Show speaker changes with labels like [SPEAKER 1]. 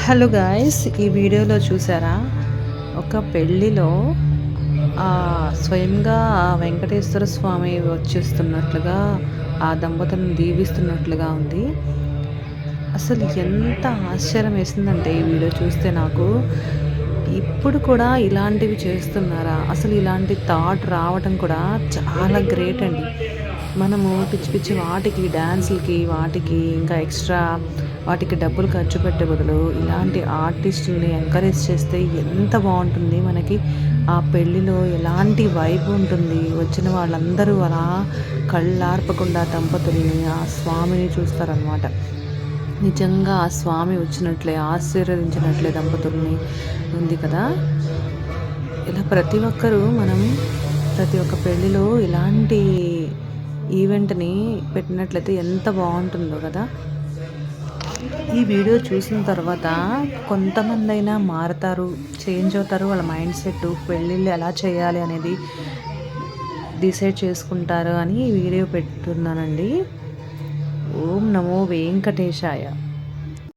[SPEAKER 1] Hello guys, ఈ వీడియోలో చూసారా ఒక పెళ్ళిలో స్వయంగా వెంకటేశ్వర స్వామి వచ్చేస్తున్నట్లుగా ఆ దంపతులను దీవిస్తున్నట్లుగా ఉంది. అసలు ఎంత ఆశ్చర్యం వేసిందంటే ఈ వీడియో చూస్తే నాకు, ఇప్పుడు కూడా ఇలాంటివి చేస్తున్నారా? అసలు ఇలాంటి థాట్ రావటం కూడా చాలా గ్రేట్ అండి. మనము పిచ్చి పిచ్చి వాటికి డ్యాన్సులకి వాటికి ఇంకా ఎక్స్ట్రా వాటికి డబ్బులు ఖర్చు పెట్టే బదులు ఇలాంటి ఆర్టిస్టుల్ని ఎంకరేజ్ చేస్తే ఎంత బాగుంటుంది. మనకి ఆ పెళ్ళిలో ఎలాంటి వైబ్ ఉంటుంది. వచ్చిన వాళ్ళందరూ అలా కళ్ళార్పకుండా దంపతుల్ని ఆ స్వామిని చూస్తారనమాట. నిజంగా ఆ స్వామి వచ్చినట్లే ఆశీర్వదించినట్లే దంపతుల్ని ఉంది కదా. ఇలా ప్రతి ఒక్కరూ మనం ప్రతి ఒక్క పెళ్ళిలో ఇలాంటి ఈవెంట్ని పెట్టినట్లయితే ఎంత బాగుంటుందో కదా. ఈ వీడియో చూసిన తర్వాత కొంతమందైనా మారుతారు, చేంజ్ అవుతారు. వాళ్ళ మైండ్ సెట్ పెళ్ళిళ్ళు ఎలా చేయాలి అనేది డిసైడ్ చేసుకుంటారు అని ఈ వీడియో పెట్టున్నానండి. ఓం నమో వెంకటేశాయ.